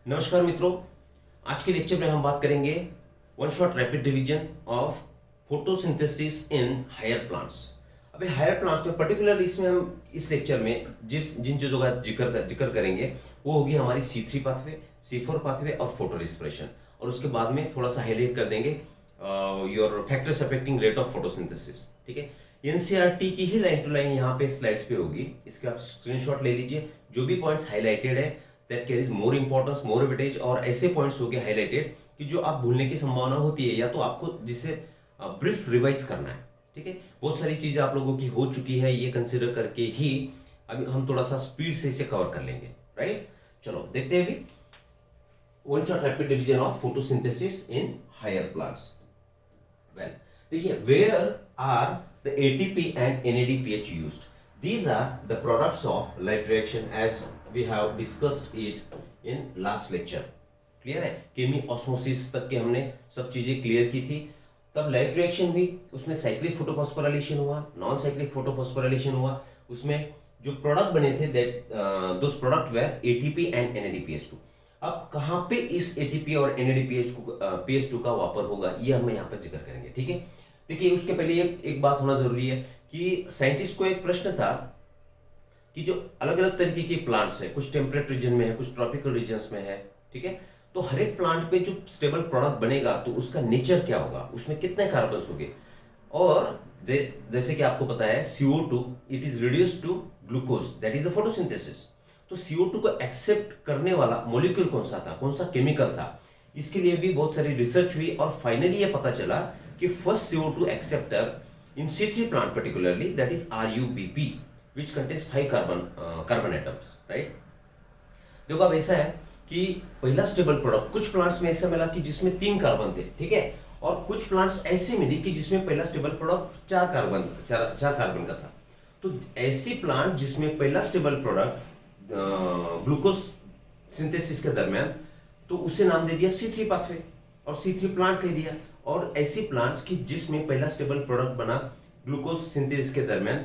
नमस्कार मित्रों, आज के लेक्चर में हम बात करेंगे one shot rapid revision of photosynthesis in higher plants. अभी हायर प्लांट्स में पर्टिकुलर इसमें हम इस लेक्चर में जिन चीजों का जिक्र करेंगे वो होगी हमारी C3 पाथवे, C4 पाथवे और फोटो रिस्पिरेशन, और उसके बाद में थोड़ा सा हाईलाइट कर देंगे your factors affecting rate of photosynthesis. ठीक है, एनसीईआरटी की ही लाइन टू लाइन यहाँ पे स्लाइड्स पे होगी, इसके आप स्क्रीनशॉट ले लीजिए। जो भी पॉइंट्स हाईलाइटेड है that carries more importance, more weightage, और ऐसे पॉइंट्स हो गए हाईलाइटेड कि जो आप भूलने की संभावना होती है या तो आपको जिसे ब्रीफ रिवाइज करना है। ठीक है, बहुत सारी चीजें आप लोगों की हो चुकी है, ये कंसिडर करके ही अभी हम थोड़ा सा स्पीड से इसे कवर कर लेंगे। राइट, चलो देखते हैं अभी one shot rapid revision of photosynthesis in higher plants. Well, देखिए, where are the ATP and NADPH used? These are the products of light reaction as we have discussed it in last lecture. Clear है, केमी osmosis तक के हमने सब चीजें clear की थी। तब लाइट रिएक्शन हुई, उसमें साइक्लिक फोटोफॉस्फोराइलेशन हुआ, नॉन साइक्लिक फोटोफॉस्फोराइलेशन हुआ, उसमें जो प्रोडक्ट बने थे that those product were ATP and NADPH2। अब कहाँ पे इस ATP और NADPH2 का वापर होगा ये हम यहाँ पर जिक्र करेंगे। ठीक है, देखिए, उसके पहले एक बात होना जरूरी है कि साइंटिस्ट को एक प्रश्न था कि जो अलग अलग तरीके के प्लांट्स है, कुछ टेम्परेट रीजन में है, कुछ ट्रॉपिकल रीजन्स में है। ठीक है, तो हर एक प्लांट पे जो स्टेबल प्रोडक्ट बनेगा तो उसका नेचर क्या होगा, उसमें कितने कार्बन्स होंगे, और जैसे कि आपको पता है CO2 it is reduced to glucose, that is the photosynthesis. तो CO2 को एक्सेप्ट करने वाला मॉलिक्यूल कौन सा था, कौन सा केमिकल था, इसके लिए भी बहुत सारी रिसर्च हुई और फाइनली ये पता चला कि first CO2 acceptor in C3 plant particularly, that is RUBP, which contains 5 carbon atoms, right? देखो, अब ऐसा है कि पहला स्टेबल प्रोडक्ट कुछ प्लांट्स में ऐसा मिला कि जिसमें 3 कार्बन थे। ठीक है, और कुछ प्लांट्स ऐसे मिली कि जिसमें पहला स्टेबल प्रोडक्ट 4 कार्बन का था। तो ऐसी प्लांट जिसमें पहला स्टेबल प्रोडक्ट ग्लूकोज सिंथेसिस के दरमियान, तो उसे नाम दे दिया C3 पाथवे और C3 प्लांट कह दिया। और ऐसी प्लांट्स की जिसमें पहला स्टेबल प्रोडक्ट बना ग्लूकोज सिंथेसिस के दरमियान,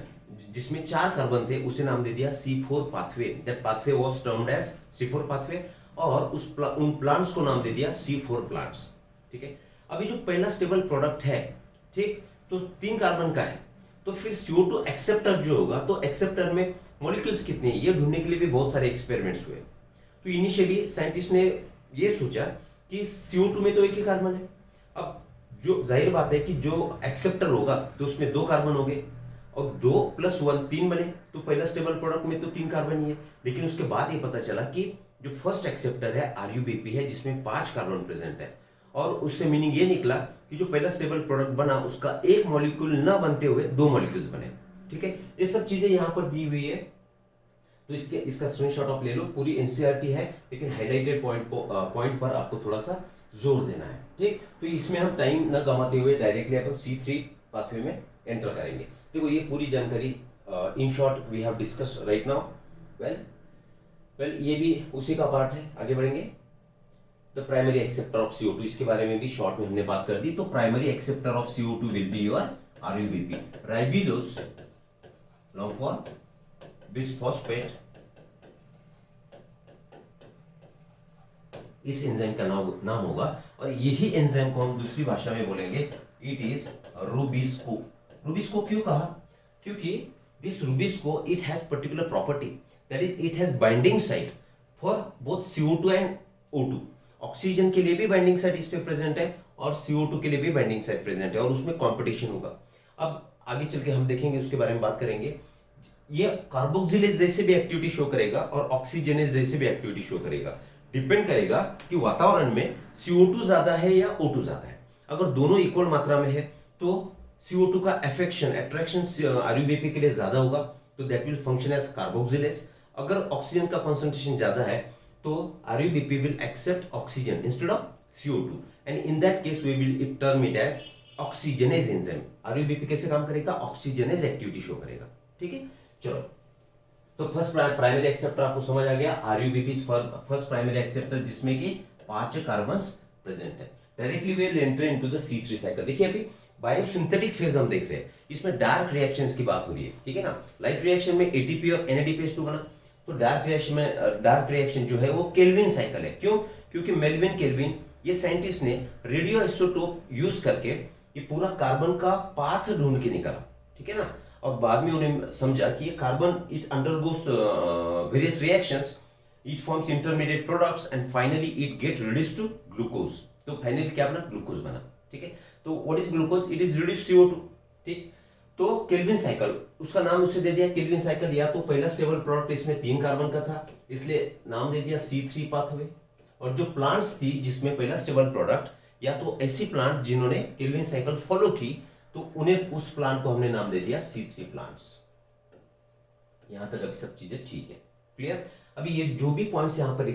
जिसमें 4 कार्बन थे, उसे नाम दे दिया C4 pathway. That pathway was termed as C4 pathway, और उन प्लांट्स को नाम दे दिया C4 प्लांट्स। ठीक है, अभी जो पहला स्टेबल प्रोडक्ट है, ठीक, तो 3 कार्बन का है, तो फिर CO2 एक्सेप्टर जो होगा, तो एक्सेप्टर में मॉलिक्यूल्स कितने हैं ये ढूंढने के लिए भी बहुत सारे एक्सपेरिमेंट्स हुए। तो इनिशियली साइंटिस्ट ने ये सोचा कि CO2 में तो एक ही कार्बन है। अब जो जाहिर बात है कि जो एक्सेप्टर होगा तो उसमें 2 कार्बन होंगे, और 2 + 1 3 बने, तो पहला स्टेबल प्रोडक्ट में तो 3 कार्बन ही है। लेकिन उसके बाद ये पता चला कि जो फर्स्ट एक्सेप्टर है RUBP है, जिसमें 5 कार्बन प्रेजेंट है, और उससे मीनिंग ये निकला कि जो पहला स्टेबल प्रोडक्ट बना उसका एक मॉलिक्यूल ना बनते हुए 2 मॉलिक्यूल्स बने। ठीक है, ये सब चीजें यहाँ पर दी हुई है, तो इसका स्क्रीनशॉट आप ले लो। पूरी एनसीईआरटी है, लेकिन हाईलाइटेड पॉइंट पर आपको थोड़ा सा जोर देना है। ठीक, तो इसमें हम टाइम न गंवाते हुए डायरेक्टली अपन C3 पाथवे में एंटर करेंगे। देखो, ये पूरी जानकारी in short we have discussed right now. Well, ये भी उसी का पार्ट है। आगे बढ़ेंगे। The primary acceptor of CO2, इसके बारे में भी शॉर्ट में हमने बात कर दी। तो primary acceptor of CO2 will be your RUBP, राइबोलोज long for bisphosphate. इस एंजाइम का नाम होगा, और यही एंजाइम को हम दूसरी भाषा में बोलेंगे इट इज रूबिस्को। रूबिस्को क्यों कहा? क्योंकि this rubisco it has particular property, that is it has binding site for both CO2 and O2। Oxygen के लिए भी बाइंडिंग साइट इस पे प्रेजेंट है, और CO2 के लिए भी बाइंडिंग साइट प्रेजेंट है, और उसमें कॉम्पिटिशन होगा। अब आगे चल के हम देखेंगे, उसके बारे में बात करेंगे। ये कार्बोक्सिलेज जैसे भी एक्टिविटी शो करेगा और ऑक्सीजनेज जैसे भी एक्टिविटी शो करेगा। डिपेंड करेगा कि वातावरण में CO2 ज्यादा है या O2 ज्यादा है। अगर दोनों इक्वल मात्रा में है तो CO2 का अट्रैक्शन RUBP के लिए ज्यादा होगा, तो that will function as carboxylase. अगर ऑक्सीजन का कॉन्सेंट्रेशन ज्यादा है तो RUBP will accept oxygen instead of CO2, and in that case we will term it as oxygenase enzyme. RUBP कैसे काम करेगा? ऑक्सीजनेज एक्टिविटी शो करेगा। ठीक है, चलो, तो फर्स्ट प्राइमरी एक्सेप्टर आपको समझ आ गया। RUBP is first primary acceptor जिसमें कि 5 कार्बन्स प्रेजेंट है। Directly we will enter into the C3 cycle. देखिए, अभी बायोसिंथेटिक फेज हम देख रहे हैं, इसमें डार्क रिएक्शंस की बात हो रही है। ठीक है ना, लाइट रिएक्शन में ATP और NADPH2 बना, तो डार्क रिएक्शन जो है वो केल्विन साइकिल है। क्यों? क्योंकि मेल्विन केल्विन ये साइंटिस्ट ने रेडियो आइसोटोप यूज करके ये पूरा कार्बन का पाथ ढूंढ के निकाला, ठीक है ना। और बाद में उन्हें समझा कि ये carbon it undergoes various reactions, it forms intermediate products and finally it get reduced to glucose. तो फाइनली क्या बना? ग्लूकोज बना, ठीक है। तो what is glucose? It is reduced CO2, ठीक। तो केल्विन साइकिल, उसका नाम उसे दे दिया केल्विन साइकिल। या तो पहला स्टेबल प्रोडक्ट इसमें 3 कार्बन का था, इसलिए नाम दे दिया C3 पाथवे। और जो प्लांट्स थी जिसमें पहला स्टेबल प्रोडक्ट, या तो ऐसी प्लांट जिन्होंने केल्विन साइकिल फॉलो की, तो उन्हें उस प्लांट को हमने नाम दे दिया C3 प्लांट्स। यहां तक अभी सब चीजें ठीक है, क्लियर। अभी ये जो भी पॉइंट्स यहाँ पर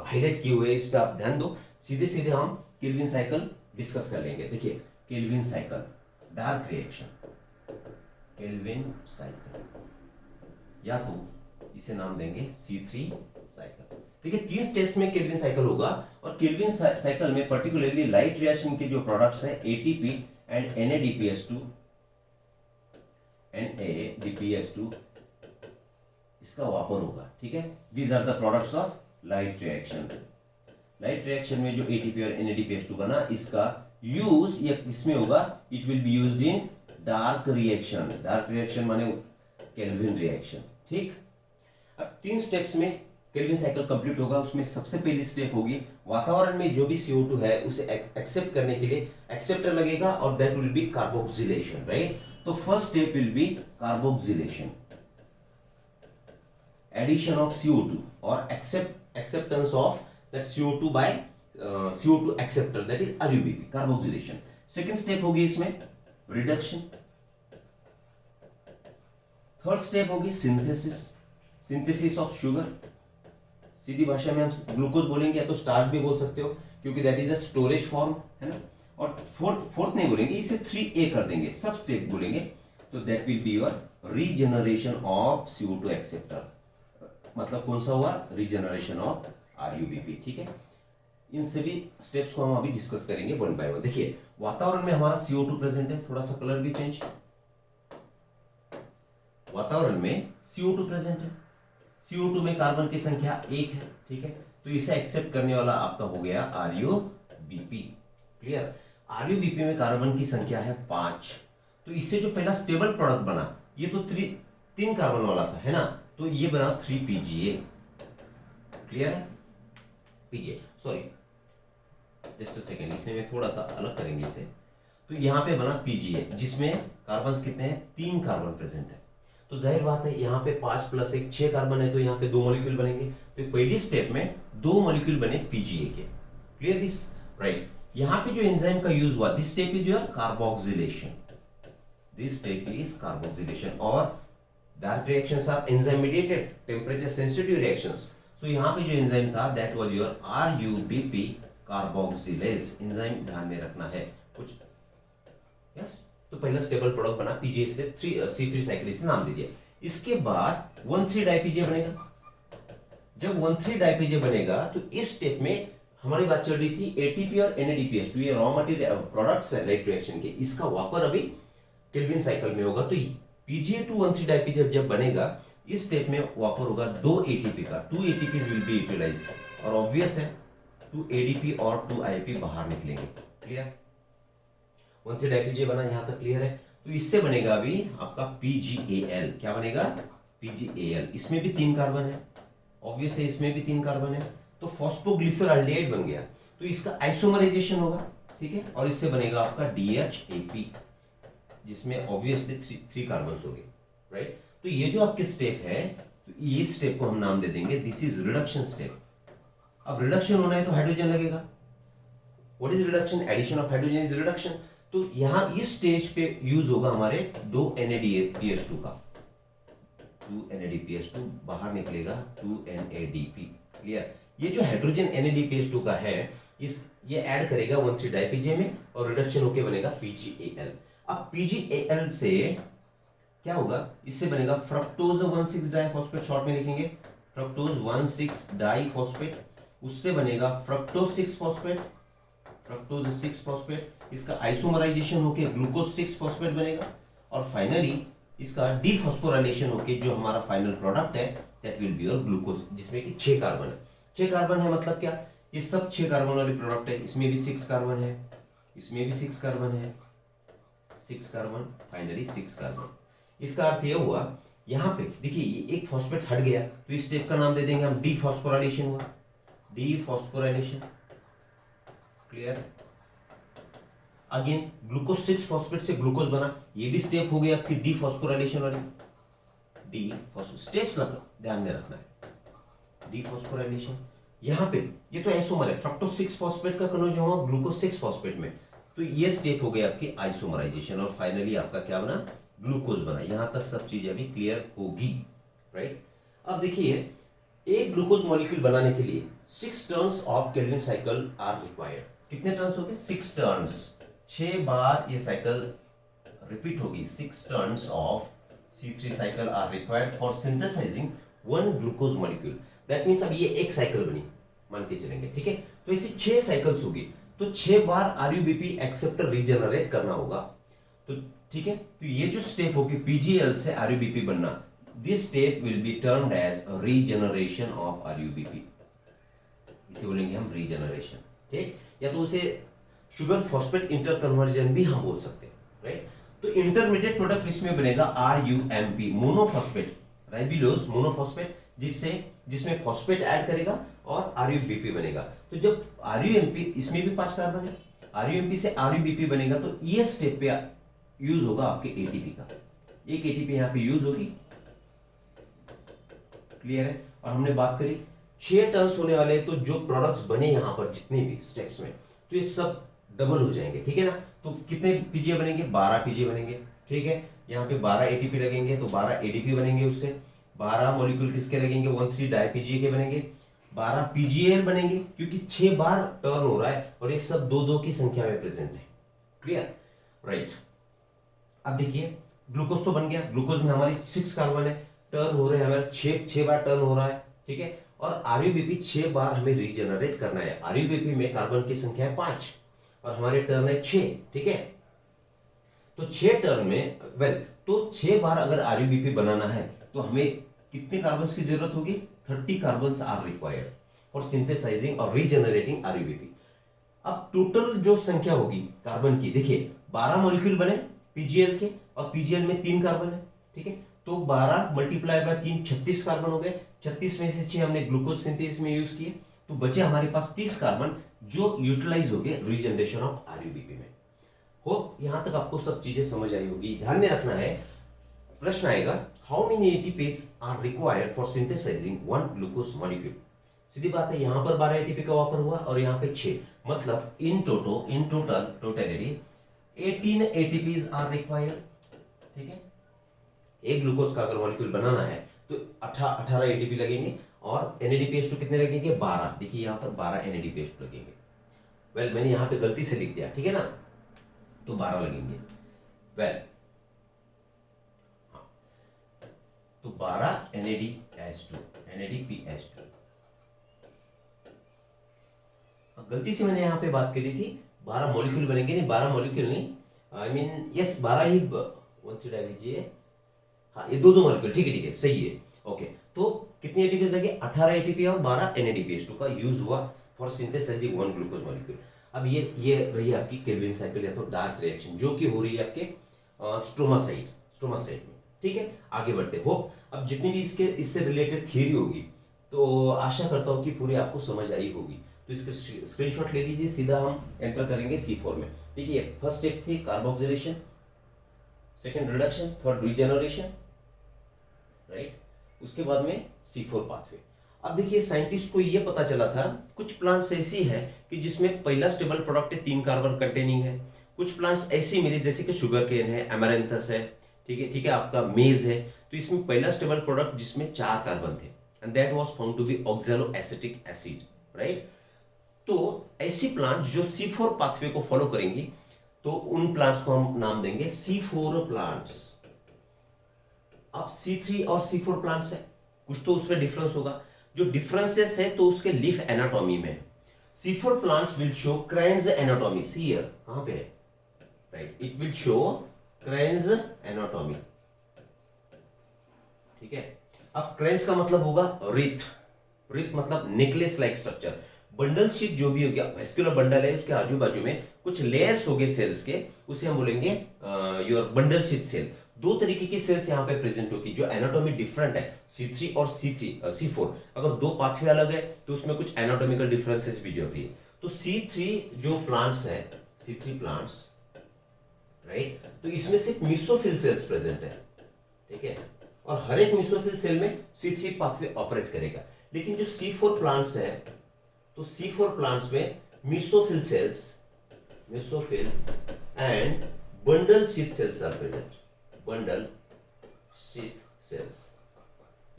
हाईलाइट किए हुए हैं इस पे आप ध्यान दो। सीधे सीधे हम केल्विन साइकिल डिस्कस कर लेंगे। देखिए Calvin cycle, dark reaction, Calvin cycle, या तो इसे नाम देंगे C3 साइकिल। ठीक है, 3 स्टेप्स में केल्विन साइकिल होगा। और केल्विन साइकिल में पर्टिकुलरली लाइट रिएक्शन के जो प्रोडक्ट्स हैं ATP एंड NADPS2 इसका वापर होगा, ठीक है। These are the products of light reaction. Light reaction में जो ATP और NADPS2 बना, इसका यूज ये इसमें होगा, it will be used in dark reaction. Dark reaction माने केल्विन रिएक्शन, ठीक। अब 3 स्टेप्स में केल्विन साइकिल कंप्लीट होगा। उसमें सबसे पहली स्टेप होगी, वातावरण में जो भी CO2 है उसे एक्सेप्ट करने के लिए एक्सेप्टर लगेगा, और that will be carboxylation, right. तो first step will be carboxylation, addition of CO2 or acceptance of that CO2 by CO2 acceptor, that is RUBP, carboxylation. Second step होगी इसमें reduction. Third step होगी synthesis of sugar. सीधी भाषा में हम glucose बोलेंगे, या तो स्टार्च भी बोल सकते हो, क्योंकि that is a storage form, है ना। और फोर्थ नहीं बोलेंगे, इसे 3A कर देंगे, सब स्टेप बोलेंगे। तो that will be your regeneration of CO2 acceptor. मतलब कौन सा हुआ? रीजनरेशन ऑफ RUBP, ठीक है। इन सभी स्टेप्स को हम अभी डिस्कस करेंगे वन बाय वन। देखिए वातावरण में हमारा CO2 प्रेजेंट है, थोड़ा सा कलर भी चेंज। वातावरण में CO2 प्रेजेंट है, CO2 में कार्बन की संख्या 1 है, ठीक है। तो इसे एक्सेप्ट करने वाला आपका हो गया RUBP, क्लियर। RUBP में कार्बन की संख्या है 5। तो इससे जो पहला स्टेबल प्रोडक्ट बना, ये तो 3 कार्बन वाला था, है ना। तो ये बना 3PGA, क्लियर है। PGA, sorry just a second, लिखने में थोड़ा सा अलग करेंगे इसे। तो यहाँ पे बना PGA, जिसमें कार्बन कितने हैं? 3 कार्बन प्रेजेंट है। तो जाहिर बात है यहाँ पे 5 + 1 6 कार्बन है, तो यहाँ पे 2 मॉलिक्यूल बनेंगे। तो पहली स्टेप में 2 मॉलिक्यूल बने PGA के, क्लियर दिस, राइट। यहाँ पे जो एंजाइम का यूज हुआ, this step is your carboxylation, this step is carboxylation. और dark reactions are enzyme mediated temperature sensitive reactions. So यहाँ पे जो एंजाइम था that was your RUBP carboxylase enzyme, ध्यान में रखना है कुछ, यस। तो पहला स्टेबल प्रोडक्ट बना PGA, से C3 साइकिल से नाम दे दिया। इसके बाद 1,3 डाइपीजे बनेगा। जब 1,3 डाइपीजे बनेगा तो इस स्टेप में हमारी बात चल रही थी ATP और NADPS2, ये रॉ मटेरियल प्रोडक्ट्स है लाइट रिएक्शन के, इसका वापर अभी केल्विन साइकिल में होगा। तो PGA2 डाइपीजे जब बनेगा, इस स्टेप में वापर होगा 2 ATP का, 2 ATPs विल बी यूटिलाइज्ड। और ऑब्वियस है 2 ADP और 2 IP बाहर निकलेंगे, क्लियर। 1,3 डाइपीजे बना, यहां तक क्लियर है। तो इससे बनेगा अभी आपका PGAL। क्या बनेगा? PGAL। इसमें भी 3 कार्बन है, ऑब्वियस है इसमें भी 3 कार्बन है। तो फॉस्फोग्लिसरॉल्डिहाइड बन गया। तो इसका आइसोमराइजेशन होगा, ठीक है। और इससे बनेगा आपका DHAP, जिसमें ऑब्वियसली 3 कार्बन हो गए, राइट। तो ये जो आपके स्टेप है, तो ये स्टेप को हम नाम दे देंगे दिस इज रिडक्शन स्टेप। अब रिडक्शन होना है तो हाइड्रोजन लगेगा। What is reduction? Addition of hydrogen is reduction. तो यहां इस स्टेज पे यूज होगा हमारे 2 NADPS2 का, 2 NADPS2 बाहर निकलेगा 2 NADP, क्लियर। ये जो हाइड्रोजन NADPS2 का है, ये ऐड करेगा 1,3 डाइपीजे में, और रिडक्शन होके बनेगा PGAL। अब PGAL से क्या होगा? इससे बनेगा फ्रक्टोज 1,6 डाइफॉस्फेट, शॉर्ट में लिखेंगे फ्रक्टोज 1,6 डाइफॉस्फेट। उससे बनेगा फ्रक्टोज 6 फॉस्फेट, फ्रक्टोज 6 फॉस्फेट। इसका आइसोमराइजेशन होके ग्लूकोज 6 फॉस्फेट बनेगा। और फाइनली इसका डीफॉस्फोराइलेशन होके जो हमारा फाइनल प्रोडक्ट है that will be your glucose, जिसमें कि 6 कार्बन है। 6 कार्बन है मतलब क्या, ये सब 6 कार्बन वाले प्रोडक्ट है। इसमें भी 6 कार्बन है, इसमें भी 6 कार्बन है, 6 कार्बन, फाइनली 6 कार्बन। इसका अर्थ यह हुआ, यहाँ पे देखिए ये एक फॉस्फेट हट गया, तो इस स्टेप का नाम दे देंगे हम डीफॉस्फोराइलेशन हुआ, dephosphorylation. Clear. Again glucose 6 phosphate से ग्लूकोज बना, ये भी स्टेप हो गया आपकी डीफॉस्फोराइलेशन वाली। स्टेप्स ध्यान में रखना है। डीफॉस्फोराइलेशन, यहाँ पे ये तो आइसोमर है, फ्रक्टोज 6 फॉस्फेट का कन्वर्जन हुआ ग्लूकोज 6 फॉस्फेट में, तो ये स्टेप हो गया आपकी आइसोमराइजेशन, और फाइनली आपका क्या बना, ग्लूकोज बना। यहां तक सब चीजें अभी क्लियर होगी, राइट। अब देखिए एक ग्लूकोज मॉलिक्यूल बनाने के लिए 6 turns of Calvin cycle are required. कितने टर्न्स हो गए, 6 टर्न्स, 6 बार ये साइकिल रिपीट होगी। 6 turns of C3 cycle are required for synthesising 1 glucose molecule. That means अब ये एक साइकिल बनी, मान के चलेंगे, ठीक है। तो ऐसी 6 साइकिल्स होगी, तो 6 बार आरयूबीपी एक्सेप्टर रीजनरेट करना होगा। तो ठीक है, तो ये जो स्टेप होगी पीजीएल से आरयूबीपी बनना, this step will be termed as regeneration of RUBP. इसे बोलेंगे हम रीजनरेशन, ठीक। या तो उसे शुगर फॉस्फेट इंटर कन्वर्जन भी हम बोल सकते हैं, राइट। तो इंटरमीडिएट प्रोडक्ट इसमें बनेगा आरयूएमपी, मोनोफॉस्फेट, राइबोलोज मोनोफॉस्फेट, जिसमें फॉस्फेट ऐड करेगा और आरयूबीपी बनेगा। तो जब आरयूएमपी, इसमें भी 5 कार्बन है, आरयूएमपी से आरयूबीपी बनेगा, तो ये स्टेप पे यूज होगा आपके एटीपी का, एक एटीपी यहां पे यूज होगी। क्लियर है। और हमने बात करी 6 टर्न्स होने वाले, तो जो प्रोडक्ट्स बने यहां पर जितने भी स्टेप्स में, तो ये सब डबल हो जाएंगे, ठीक है ना। तो कितने पीजीए बनेंगे, 12 पीजीए बनेंगे, ठीक है। यहाँ पे 12 एटीपी लगेंगे, तो 12 एडीपी बनेंगे, उससे 12 मॉलिक्यूल किसके लगेंगे, 1,3 डाईपीजीए के बनेंगे, 12 पीजीएल बनेंगे, क्योंकि 6 बार टर्न हो रहा है और ये सब 2-2 की संख्या में प्रेजेंट है। Clear, right. अब देखिए ग्लूकोज तो बन गया, ग्लूकोज में हमारी 6 कार्बन है, टर्न हो रहे हैं हमारे 6 बार टर्न हो रहा है, ठीक है। और आरयूबीपी 6 बार हमें रीजनरेट करना है। आरयूबीपी में कार्बन की संख्या है 5 और हमारे टर्न है 6, ठीक है। तो 6 टर्न में तो 6 बार अगर आरयूबीपी बनाना है तो हमें कितने कार्बन की जरूरत होगी, 30 carbon are required for synthesising और रीजनरेटिंग आरयूबीपी। अब टोटल जो संख्या होगी कार्बन की, देखिए 12 मॉलिक्यूल बने पीजीएल के, और पीजीएल में 3 कार्बन है, ठीक है। तो 12 मल्टीप्लाई बाय 3 36 कार्बन हो गए, 36 में से 6 हमने ग्लूकोज सिंथेसिस में यूज किए, तो बचे हमारे पास 30 कार्बन जो यूटिलाइज हो गए रीजनरेशन ऑफ आरयूबीपी में। होप यहां तक आपको सब चीजें समझ आई होगी। ध्यान में रखना है, प्रश्न आएगा how many ATPs are required for synthesising 1 glucose molecule. सीधी बात है, यहां पर 12 एटीपी का वापर हुआ और यहां पे 6, मतलब in totality 18 ATPs are required, ठीक है। एक ग्लूकोज का अगर मॉलिक्यूल बनाना है तो 18 एटीपी लगेंगे, और NADPH2 कितने लगेंगे, 12। देखिए यहां पर 12 NADPH2 लगेंगे। मैंने यहां पे गलती से लिख दिया, ठीक है ना, तो 12 लगेंगे। तो 12 NADPH2। गलती से मैंने यहां पे बात करी थी 12 मॉलिक्यूल बनेंगे, नहीं 12 मॉलिक्यूल नहीं, आई मीन यस 12 ही, 1,3 डाईपीजीए, हाँ ये 2-2 मॉलिक्यूल, ठीक है सही है, ओके। तो कितनी एटीपीज लगे, 18 एटीपी और 12 NADPH2 का यूज हुआ फॉर सिंथेसाइजिंग 1 ग्लूकोज मॉलिक्यूल। अब ये रही आपकी केल्विन साइकिल या तो डार्क रिएक्शन, जो कि हो रही है आपके स्ट्रोमा साइट में, ठीक है। आगे बढ़ते हो, अब जितनी भी इससे रिलेटेड थियरी होगी, तो आशा करता हूं कि पूरी आपको समझ आई होगी। तो इसका स्क्रीनशॉट ले लीजिए, सीधा हम एंटर करेंगे C4 में। देखिए फर्स्ट स्टेप थी carboxylation, second reduction, third regeneration, right. उसके बाद में C4 पाथवे। अब देखिए साइंटिस्ट को ये पता चला था कुछ प्लांट्स ऐसी है कि जिसमें पहला स्टेबल प्रोडक्ट है 3 कार्बन कंटेनिंग है, कुछ प्लांट्स ऐसी मिले जैसे कि शुगर केन है, एमरैंथस है, ठीक है, आपका मेज है, तो इसमें पहला स्टेबल प्रोडक्ट जिसमें 4 कार्बन थे, and that was found to be oxaloacetic acid, right. तो ऐसी प्लांट्स जो C4 पाथवे को फॉलो करेंगी, तो उन प्लांट्स को हम नाम देंगे C4 प्लांट्स। अब C3 और C4 प्लांट्स है, कुछ तो उसमें डिफरेंस होगा, जो डिफरेंसेस है तो उसके लीफ एनाटॉमी में। C4 plants will show cranes anatomy, see here, कहां पे है, right, it will show cranes anatomy, ठीक है। अब क्रेंच का मतलब होगा रिथ, रिथ मतलब necklace like structure. Bundle sheath जो भी हो गया, वेस्कुलर बंडल है, उसके आजू बाजू में कुछ लेयर्स हो गए सेल्स के, उसे हम बोलेंगे योर बंडल शीट सेल। दो तरीके की सेल्स यहाँ पे प्रेजेंट होगी जो एनाटॉमी डिफरेंट है, C3 और C4। अगर दो पाथवे अलग है तो उसमें कुछ एनाटॉमिकल डिफरेंसेस भी जरूरी है। तो C3 जो प्लांट्स है, C3 प्लांट्स, राइट, तो इसमें सिर्फ मिसोफिल सेल्स प्रेजेंट है, ठीक है, और हर एक मिसोफिल सेल में C3 पाथवे ऑपरेट करेगा। लेकिन जो C4 प्लांट्स है, तो C4 प्लांट्स में mesophyll cells, mesophyll and bundle sheath cells are present, bundle sheath cells.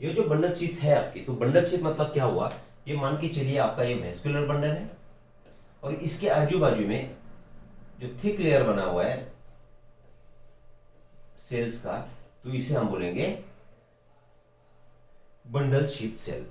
ये जो बंडल शीथ है आपकी, तो बंडल शीथ मतलब क्या हुआ, ये मान के चलिए आपका ये वेस्कुलर बंडल है और इसके आजू बाजू में जो थिक लेयर बना हुआ है सेल्स का, तो इसे हम बोलेंगे bundle sheath cell.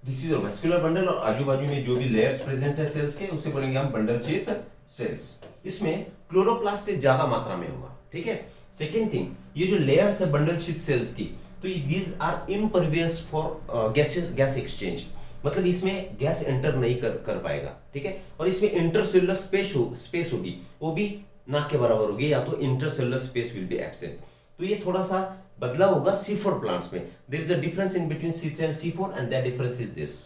This is vascular bundle और आजू बाजू में जो भी लेयर्स प्रेजेंट है सेल्स के, उसे बोलेंगे हम बंडल शीथ सेल्स। इसमें क्लोरोप्लास्ट ज्यादा मात्रा में होगा, ठीक है। सेकेंड थिंग, ये जो लेयर्स है बंडल शीथ सेल्स की, तो these are impervious for gas exchange, मतलब इसमें गैस एंटर नहीं कर पाएगा, ठीक है। और इसमें इंटरसेलुलर स्पेस होगी, वो भी ना के बराबर होगी, या तो intercellular space will be absent. तो ये थोड़ा सा बदलाव होगा C4 प्लांट्स में। There is a difference in between C3 and C4 and that difference is this.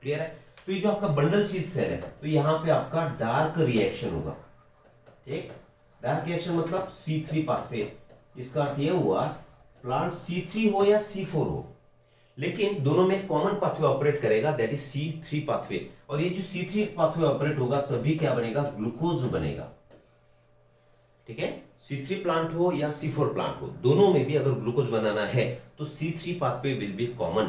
Clear है। तो ये जो आपका बंडल शीथ सेल है, तो यहाँ पे आपका डार्क रिएक्शन होगा, ठीक। डार्क रिएक्शन मतलब C3 पाथवे। इसका अर्थ ये हुआ प्लांट C3 हो या C4 हो, लेकिन दोनों में कॉमन पाथवे ऑपरेट करेगा, दैट इज C3 पाथवे। और ये जो C3 पाथवे ऑपरेट होगा तभी क्या बनेगा, ग्लूकोज बनेगा, ठीक है। C3 प्लांट हो या C4 प्लांट हो, दोनों में भी अगर ग्लूकोज बनाना है तो C3 pathway will be common.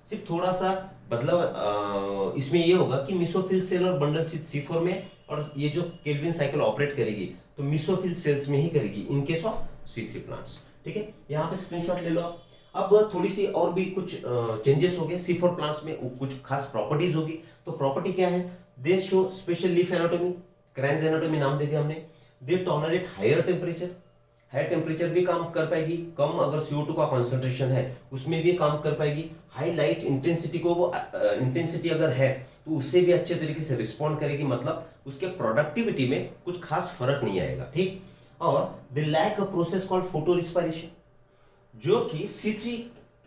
सिर्फ थोड़ा सा बदलाव इसमें ये होगा कि मिसोफिल सेल और बंडल शीथ C4 में, और ये जो केल्विन साइकिल ऑपरेट करेगी तो मिसोफिल सेल्स में ही करेगी in case of C3 plants, ठीक है। यहाँ पे स्क्रीनशॉट ले लो आप। अब थोड़ी सी और भी कुछ चेंजेस हो गए C4 प्लांट्स में, कुछ खास प्रॉपर्टीज होगी। तो प्रॉपर्टी क्या है, they show special leaf anatomy, Kranz anatomy नाम दे दिया हमने। They tolerate higher temperature, higher temperature भी काम कर पाएगी, कम अगर CO2 का कॉन्सेंट्रेशन है उसमें भी काम कर पाएगी। हाई लाइट इंटेंसिटी को, वो इंटेंसिटी अगर है तो उससे भी अच्छे तरीके से रिस्पॉन्ड करेगी, मतलब उसके प्रोडक्टिविटी में कुछ खास फर्क नहीं आएगा, ठीक। और they lack a process called photo respiration, जो कि C3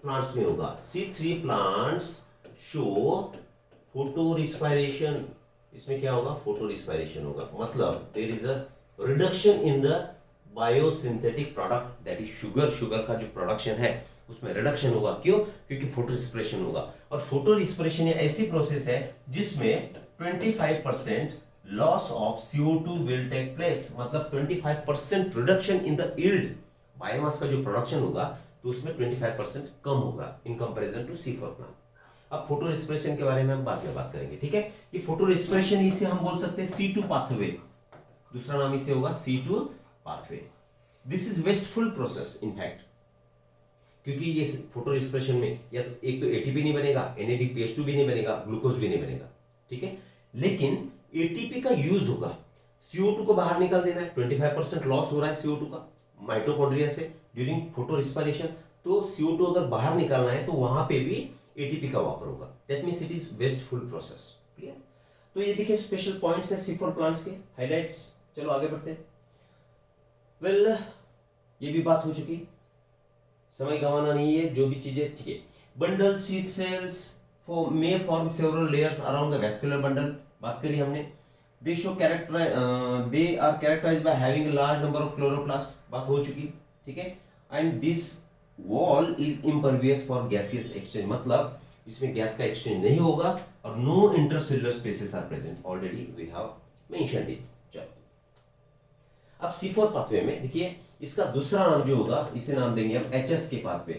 प्लांट्स में होगा। C3 plants show photo respiration, इसमें क्या होगा, फोटो रिस्पायरेशन होगा, मतलब there is a reduction in the biosynthetic product, that is sugar. Sugar का जो प्रोडक्शन है उसमें रिडक्शन होगा, क्यों, क्योंकि फोटो रिस्पिरेशन होगा। और फोटो रिस्पिरेशन ये ऐसी प्रोसेस है जिसमें 25% loss of CO2 will take place, मतलब 25% reduction in the yield, biomass का जो प्रोडक्शन होगा तो उसमें 25% कम होगा in comparison to C4 plant. अब फोटो रिस्पिरेशन के बारे में हम बाद में बात करेंगे, ठीक है। कि फोटो रिस्पिरेशन इसे हम बोल सकते हैं C2 पाथवे, दूसरा नाम इसे होगा C2 pathway. This is wasteful process in fact, क्योंकि ये फोटो रिस्पिरेशन में या तो एक तो ATP नहीं बनेगा, NADPH2 भी नहीं बनेगा, ग्लूकोज भी नहीं बनेगा, ठीक है। लेकिन ATP का यूज होगा, CO2 को बाहर निकाल देना है, 25% लॉस हो रहा है CO2 का माइटोकॉन्ड्रिया से ड्यूरिंग फोटो रिस्पिरेशन, तो CO2 अगर बाहर निकालना है तो वहां पे भी ATP का वापर होगा, that means it is wasteful process. Clear. तो ये देखिए स्पेशल पॉइंट्स है C4 प्लांट्स के, हाइलाइट्स। चलो आगे बढ़ते हैं। वेल ये भी बात हो चुकी, समय गंवाना नहीं है, जो भी चीजें, ठीक है। Bundle sheath cells may form several layers around the vascular bundle, बात करी हमने। They show they are characterised by having a large number of chloroplast, बात हो चुकी, ठीक है। And this wall is impervious for gaseous exchange, मतलब इसमें गैस का एक्सचेंज नहीं होगा, और no intercellular spaces are present, already we have mentioned it. अब C4 पाथवे में देखिए, इसका दूसरा नाम जो होगा इसे नाम देंगे हम HS के pathway,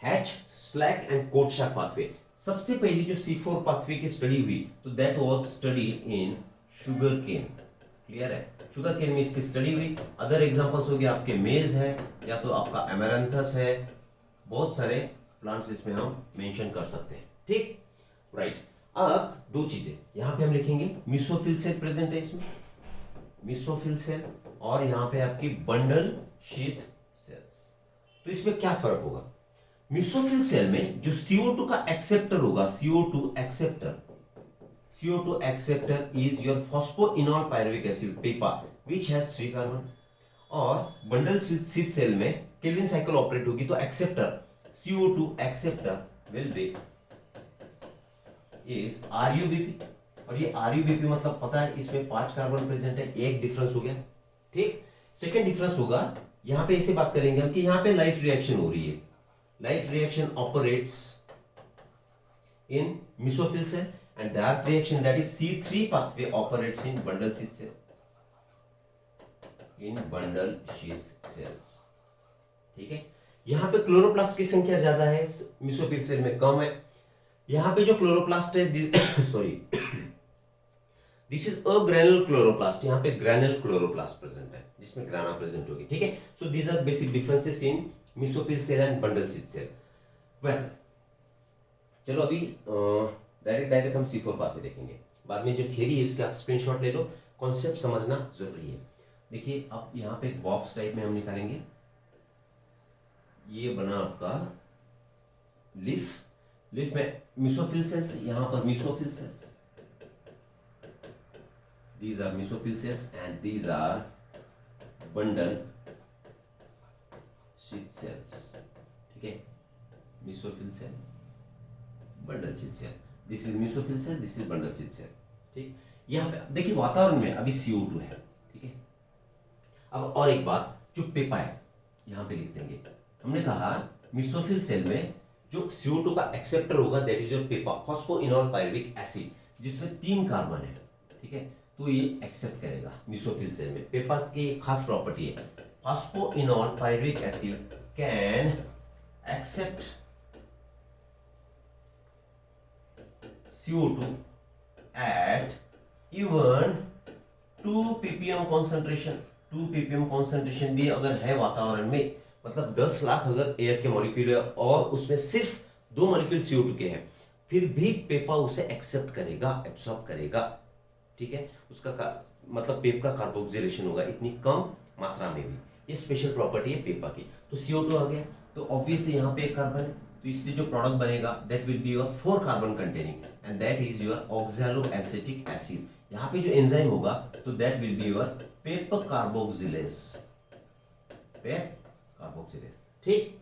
Hatch, Slack and Kortschak pathway. सबसे पहली जो C4 पाथवे की स्टडी हुई तो that was study in sugarcane. Clear है, शुगर केन में इसकी स्टडी हुई। अदर एग्जांपल्स हो गए आपके मेज है, या तो आपका एमेरंथस है, बहुत सारे प्लांट्स इसमें हम मेंशन कर सकते हैं, ठीक, राइट। अब दो चीजें यहां पे हम लिखेंगे, मिसोफिल सेल प्रेजेंट है इसमें, मिसोफिल सेल, और यहां पे आपकी बंडल शीथ सेल्स। तो इसमें क्या फर्क होगा, मिसोफिल सेल में जो CO2 का एक्सेप्टर होगा, CO2 acceptor is your phosphoenol pyruvic acid Peppa which has 3 carbon. और बंडल शीथ सेल में केल्विन साइकिल ऑपरेट होगी तो acceptor CO2 acceptor will be is RUBP। और ये RUBP मतलब पता है इसमें 5 कार्बन प्रेजेंट है, एक डिफरेंस हो गया। ठीक, सेकेंड डिफरेंस होगा यहां पे, इसे बात करेंगे हम कि यहां पे लाइट रिएक्शन हो रही है। Light reaction operates in mesophyll cell and dark reaction, that is C3 pathway, operates in bundle sheath cell, in bundle sheath cells। ठीक है, यहां पे क्लोरोप्लास्ट की संख्या ज्यादा है, मिसोफिल सेल में कम है। यहां पे जो क्लोरोप्लास्ट है sorry this is a granular chloroplast, यहां पे ग्रैनुलर क्लोरोप्लास्ट प्रेजेंट है जिसमें ग्राना प्रेजेंट होगी। ठीक है, so these are basic differences in mesophyll cell and bundle sheath cell. Well, चलो अभी डायरेक्ट हम C4 पाथवे देखेंगे, बाद में जो थियरी है इसके आप स्क्रीनशॉट ले लो, कॉन्सेप्ट समझना जरूरी है। देखिए अब यहाँ पे बॉक्स टाइप में हम निकालेंगे, ये बना आपका लीफ में मिसोफिल सेल्स, यहाँ पर मिसोफिल sales, these are mesophyll cells and these are bundle sheath cells। ठीक है, mesophyll cell, bundle sheath cell, this is mesophyll cell, this is bundle sheath cell। ठीक, यहाँ पे देखिए वातावरण में अभी CO2 है। ठीक है, अब और एक बात, जो पेपा है यहाँ पे लिख देंगे। हमने कहा मिसोफिल सेल में जो CO2 का एक्सेप्टर होगा that is your Peppa, phosphoenol pyruvic acid, जिसमें 3 कार्बन है। ठीक है, तो ये एक्सेप्ट करेगा मिसोफिल सेल में। पेपा की खास प्रॉपर्टी है, phosphoenol pyruvic acid can accept CO2 at even 2 ppm concentration। 2 ppm concentration भी अगर है वातावरण में, मतलब 10 लाख अगर एयर के मॉलिक्यूल है और उसमें सिर्फ 2 मॉलिक्यूल CO2 के हैं, फिर भी पेपा उसे एक्सेप्ट करेगा, एब्सॉर्ब करेगा। ठीक है, उसका मतलब पेप का कार्बोक्सिलेशन होगा इतनी कम मात्रा में भी, ये स्पेशल प्रॉपर्टी है पेपा की। तो CO2 आ गया तो ऑब्वियसली यहाँ पे एक कार्बन है, तो इससे जो प्रोडक्ट बनेगा that will be your 4 carbon containing and that is your oxaloacetic acid. यहाँ पे जो एंजाइम होगा तो that will be your Pep carboxylase, Pep carboxylase. ठीक,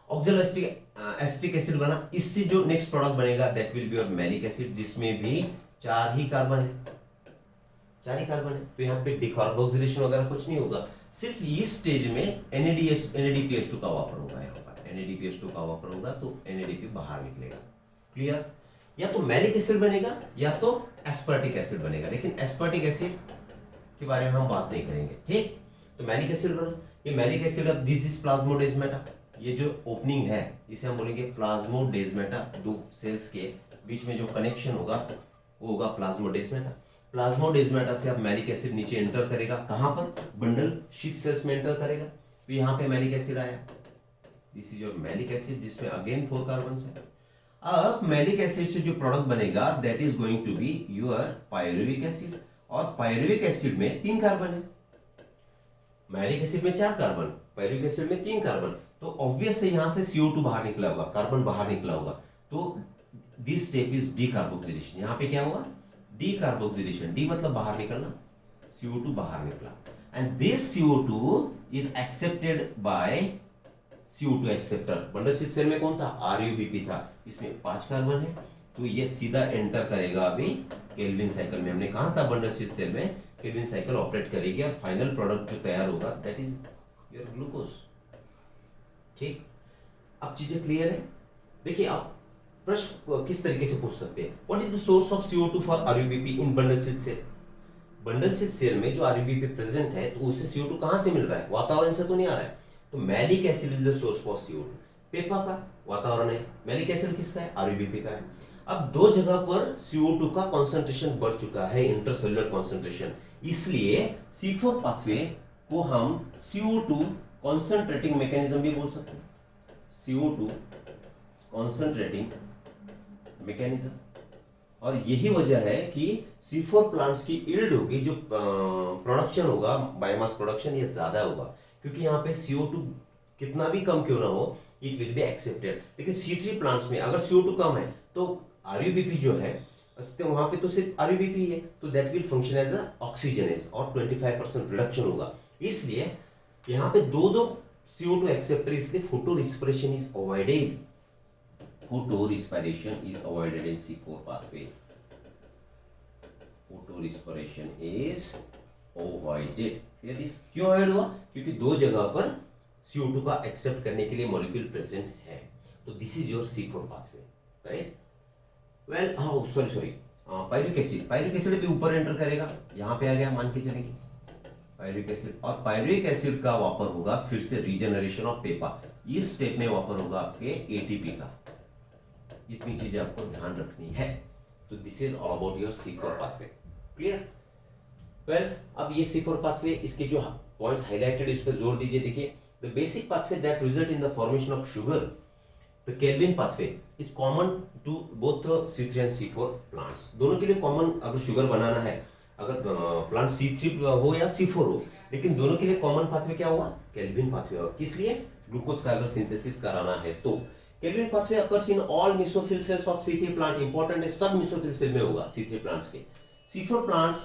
ऑक्सैलोएसिटिक एसिड बना, इससे जो नेक्स्ट प्रोडक्ट बनेगा that will be your malic acid, जिसमें भी 4 ही कार्बन है, 4 ही कार्बन है। तो यहाँ पे डिकार्बोक्सिलेशन वगैरह कुछ नहीं होगा, सिर्फ इस स्टेज में NADPH2 का वापर होगा। यहाँ पर NADPH2 का वापर होगा तो NADP बाहर निकलेगा। क्लियर, या तो मैलिक एसिड बनेगा या तो एस्पर्टिक एसिड बनेगा, लेकिन एस्पर्टिक एसिड के बारे में हम बात नहीं करेंगे। ठीक, तो मैलिक एसिड बना, ये मैलिक एसिड, अब दिस इज प्लाज्मोडेस्माटा, ये जो ओपनिंग है इसे हम बोलेंगे प्लाज्मोडेस्माटा। 2 सेल्स के बीच में जो कनेक्शन होगा वो होगा प्लाज्मोडेस्माटा। प्लाज्मोडेस्माटा से अब मैलिक एसिड नीचे एंटर करेगा, कहां पर, बंडल शीथ सेल्स में एंटर करेगा। तो यहाँ पे मैलिक एसिड आया, this is your malic acid, जिसमें अगेन 4 कार्बन है। अब मैलिक एसिड से जो प्रोडक्ट बनेगा that is going to be your pyruvic acid, और पायरुविक एसिड में 3 कार्बन है। मैलिक एसिड में 4 कार्बन, पायरुविक एसिड में 3 कार्बन, तो ऑब्वियस है यहां से CO2 बाहर निकला होगा, कार्बन बाहर निकला होगा। तो दिस स्टेप इज डीकार्बोक्सिलेशन। यहाँ पे क्या हुआ, डीकार्बोक्सिलेशन, डी मतलब बाहर निकलना, CO2 बाहर निकला, and this CO2 is accepted by CO2 acceptor. Bundle sheath cell में कौन था, RUBP था, इसमें 5 कार्बन है, तो ये सीधा एंटर करेगा अभी केल्विन साइकिल में। हमने कहा था बंडल शीथ सेल में केल्विन साइकिल ऑपरेट करेगी और फाइनल प्रोडक्ट जो तैयार होगा दैट इज योर ग्लूकोज। ठीक, अब चीजें क्लियर है। देखिए आप प्रश्न किस तरीके से पूछ सकते हैं, what is the source of CO2 for RUBP in bundle sheath cell. Bundle sheath cell में जो RUBP प्रेजेंट है तो उसे CO2 कहां से मिल रहा है, वातावरण से तो नहीं आ रहा है। तो malic acid is the source for CO2। Peppa का वातावरण है, मैलिक एसिड किसका है, RUBP का है। अब 2 जगह पर CO2 का कंसंट्रेशन बढ़ चुका है, इंटरसेलुलर कंसंट्रेशन, इसलिए C4 पाथवे को हम CO2 कंसंट्रेटिंग मैकेनिज्म भी बोल सकते हैं, CO2 कंसंट्रेटिंग मैकेनिज्म। और यही वजह है कि C4 प्लांट्स की यील्ड होगी, जो प्रोडक्शन होगा, बायोमास प्रोडक्शन, ये ज्यादा होगा, क्योंकि यहाँ पे CO2 कितना भी कम क्यों ना हो, इट विल बी एक्सेप्टेड। लेकिन C3 प्लांट्स में अगर CO2 कम है तो RUBP जो है तो वहां पे तो सिर्फ RUBP ही है, तो that will function as a oxygenase और 25% रिडक्शन होगा। इसलिए यहाँ पे दो दो CO2 एक्सेप्टर, इसलिए photo respiration is avoided. Photo respiration is avoided in C4 pathway. Photo respiration is avoided. क्यों अवॉइड हुआ? क्योंकि दो जगह पर CO2 का एक्सेप्ट करने के लिए मॉलिक्यूल प्रेजेंट है। तो this is your C4 pathway, right. Well हाँ सॉरी पायरुविक एसिड भी ऊपर एंटर करेगा, यहाँ पे आ गया मान के चलेंगे पायरुविक एसिड। और पायरुविक एसिड का वापर होगा फिर से रीजनरेशन ऑफ पेपर, इस स्टेप में वापर होगा आपके ATP का। इतनी चीजें आपको ध्यान रखनी है। तो this is all about your C4 pathway, clear. Well अब ये C4 पाथवे, इसके जो पॉइंट्स हाईलाइटेड इस पर जोर दीजिए। देखिए, the basic pathway that result in the formation of sugar, the Calvin pathway is common to both C3 and C4 plants. दोनों के लिए कॉमन, अगर शुगर बनाना है, अगर प्लांट C3 हो या C4 हो, लेकिन दोनों के लिए कॉमन पाथवे क्या होगा? केल्विन पाथवे होगा। किस लिए? ग्लूकोज का अगर सिंथेसिस कराना है तो। Kelvin pathway occurs in all mesophyll cells of C3 plant. Important है, सब मेसोफिल सेल में होगा C3 प्लांट्स के। C4 plants,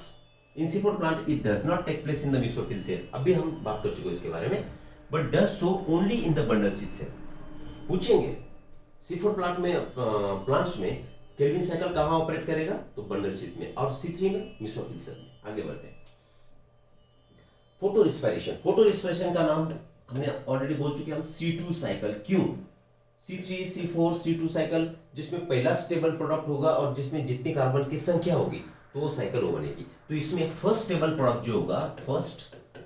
in C4 plant it does not take place in the mesophyll cell. अभी हम बात कर चुके हैं इसके बारे में, but does so only in the bundle sheath cell. पूछेंगे C4 प्लांट में, प्लांट्स में केल्विन साइकिल कहां ऑपरेट करेगा? तो बंडल शीथ में, और C3 में मेसोफिल सेल में। आगे बढ़ते हैं। फोटो रिस्पिरेशन, फोटो रिस्पिरेशन का नाम हमने ऑलरेडी बोल चुके हैं हम, C2 साइकिल। क्यों? C3 C4 C2 साइकिल, जिसमें पहला स्टेबल प्रोडक्ट होगा और जिसमें जितनी कार्बन की संख्या होगी तो वो साइकिल हो बनेगी। तो इसमें फर्स्ट स्टेबल प्रोडक्ट जो होगा, फर्स्ट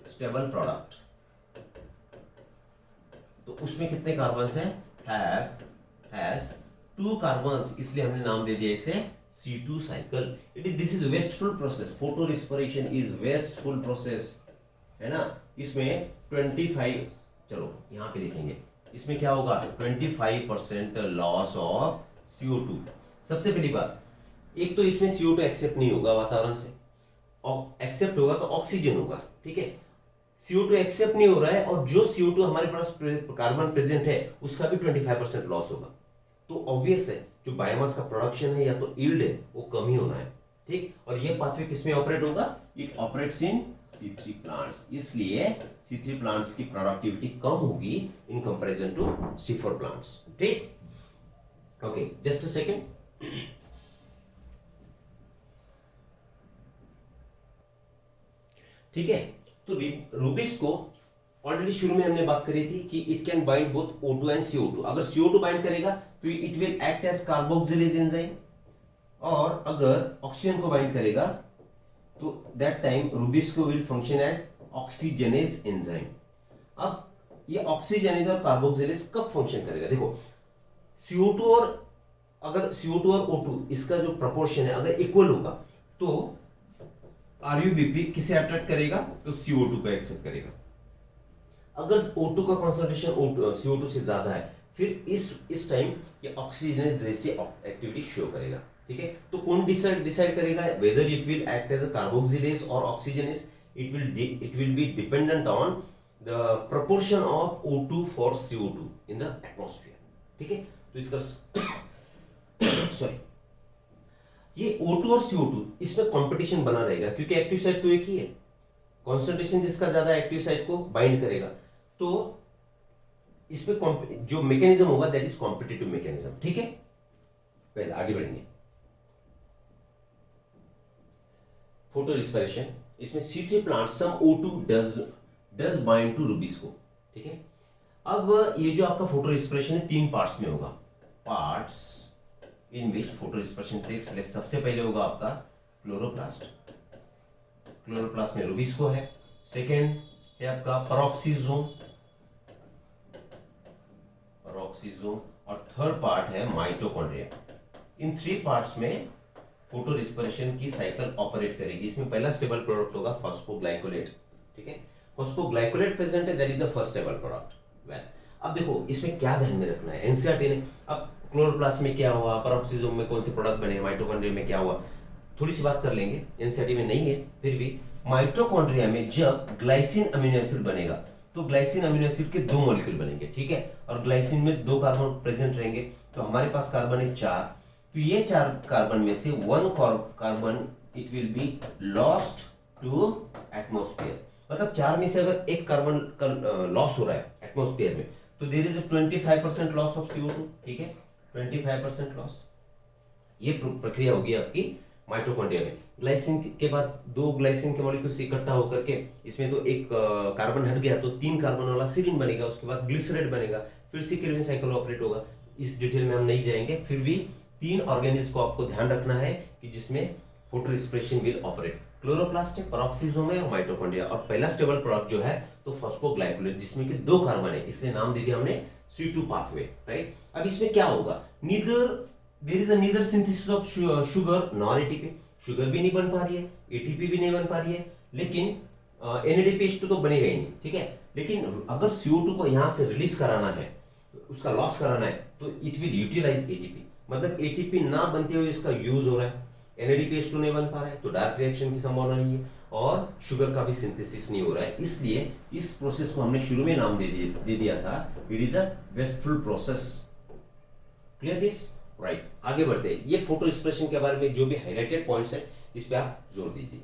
स्टेबल प्रोडक्ट, तो उसमें कितने कार्बन हैं? हैज 2 कार्बन्स, इसलिए हमने नाम दे दिया इसे C2 cycle. This is wasteful process. Photo respiration is wasteful process, है ना। इसमें 25, चलो यहाँ पे लिखेंगे, इसमें क्या होगा? 25% लॉस ऑफ CO2। सबसे पहली बात, एक तो इसमें CO2 एक्सेप्ट नहीं होगा वातावरण से, एक्सेप्ट होगा तो ऑक्सीजन होगा, ठीक है। CO2 एक्सेप्ट नहीं हो रहा है, और जो CO2 हमारे पास कार्बन प्रेजेंट है उसका भी 25% लॉस होगा। तो ऑब्वियस है जो बायोमास का प्रोडक्शन है या तो यील्ड है वो कम ही होना है, ठीक। और ये पाथवे किसमें ऑपरेट होगा? It operates in C3 plants. इसलिए C3 प्लांट्स की प्रोडक्टिविटी कम होगी in comparison to C4 plants, ठीक। Okay, just a second. ठीक है, तो रूबिक्स को ऑलरेडी शुरू में हमने बात करी थी कि it can bind both O2 and CO2। अगर CO2 बाइंड करेगा तो it will act as carboxylase enzyme, और अगर ऑक्सीजन को बाइंड करेगा तो that time rubisco will function as oxygenase enzyme. अब ये ऑक्सीजनेज और कार्बोक्सिलेज कब फंक्शन करेगा? देखो, CO2 और अगर CO2 और O2 इसका जो प्रपोर्शन है अगर इक्वल होगा तो RUBP किसे अट्रैक्ट करेगा? तो CO2 को एक्सेप्ट करेगा। अगर O2 का कॉन्सेंट्रेशन CO2 से ज्यादा है, फिर इस टाइम ये ऑक्सीजनेज जैसी एक्टिविटी शो करेगा, ठीक है। तो कौन डिसाइड करेगा whether it will act as a carboxylase और oxygenase? It will be dependent on the proportion of O2 for CO2 in the atmosphere, ठीक है। तो इसका सॉरी, ये O2 और CO2 इसमें कंपटीशन बना रहेगा, क्योंकि एक्टिव साइट तो एक ही है। कॉन्सेंट्रेशन जिसका ज्यादा एक्टिव साइट को बाइंड करेगा, तो इसमें जो मैकेनिज्म होगा दैट इज कॉम्पिटिटिव मैकेनिज्म, ठीक है। पहले आगे बढ़ेंगे। फोटो रिस्पिरेशन, इसमें C3 plant some O2 does bind to rubisco को, ठीक है। अब ये जो आपका फोटो रिस्पिरेशन है 3 पार्ट्स में होगा। Parts in which photorespiration takes place, सबसे पहले होगा आपका क्लोरोप्लास्ट। क्लोरोप्लास्ट में रूबिक्स को है। सेकेंड है आपका पेरोक्सीजोम, और थर्ड पार्ट है माइटोकॉन्ड्रिया। इन 3 पार्ट्स में फोटो रिस्पिरेशन की साइकिल ऑपरेट करेगी। इसमें पहला स्टेबल प्रोडक्ट होगा फॉस्फोग्लाइकोलेट, ठीक है। फॉस्फोग्लाइकोलेट प्रेजेंट है, that is the first stable product. Well, अब देखो इसमें क्या ध्यान में रखना है, एनसीईआरटी ने। अब क्लोरोप्लास्ट में क्या हुआ, पेरोक्सीजोम में कौन से प्रोडक्ट बने, माइटोकॉन्ड्रिया में क्या हुआ, थोड़ी सी बात कर लेंगे। एनसीईआरटी में नहीं है, फिर भी माइटोकॉन्ड्रिया में जब ग्लाइसिन अमीनो एसिड बनेगा तो ग्लाइसिन अमीनो एसिड के 2 मॉलिक्यूल बनेंगे, ठीक है, और ग्लाइसिन में 2 कार्बन प्रेजेंट रहेंगे, तो हमारे पास कार्बन है 4, तो ये 4 कार्बन में से 1 carbon it will be lost to atmosphere, मतलब 4 में से अगर एक कार्बन का लॉस हो रहा है एटमॉस्फेयर में, तो there is 25% loss of CO2, ठीक है, 25% लॉस। ये प्रक्रिया होगी आपकी माइटोकॉन्ड्रिया में। ग्लाइसिन के बाद 2 ग्लाइसिन के मॉलिक्यूल से इकट्ठा होकर के इसमें तो एक कार्बन हट गया, तो 3 कार्बन वाला सीरीन बनेगा, उसके बाद ग्लिसरेट बनेगा, फिर से क्रेविन साइकिल ऑपरेट होगा। इस डिटेल में हम नहीं जाएंगे, फिर भी 3 ऑर्गेनिज को आपको ध्यान रखना है कि जिसमें photo respiration will operate. Chloroplast है, पेरोक्सिसोम है और माइटोकॉन्ड्रिया, और पहला स्टेबल प्रोडक्ट जो है तो फॉस्फोग्लाइकोलेट, जिसमें कि 2 कार्बन है, इसलिए नाम दे दिया हमने C2 पाथवे, राइट। अब इसमें क्या होगा, there is neither synthesis of sugar nor ATP, sugar भी नहीं बन पा रही है, एटीपी भी नहीं बन पा रही है, लेकिन NADPH2 तो बनेगा ही नहीं, ठीक है, लेकिन अगर CO2 को यहां से रिलीज कराना है, उसका लॉस कराना है, तो इट विल यूटिलाइज एटीपी, मतलब एटीपी ना बनते हुए इसका यूज हो रहा है, NADPH2 नहीं बन पा रहा है, तो डार्क रिएक्शन की संभावना नहीं है, और शुगर का भी सिंथेसिस नहीं हो रहा है, इसलिए इस प्रोसेस को हमने शुरू में नाम दे दिया था, it is a wasteful process. Clear this, right. आगे बढ़ते हैं, ये फोटो एक्सप्रेशन के बारे में जो भी हाइलाइटेड पॉइंट्स है इस पे आप जोर दीजिए।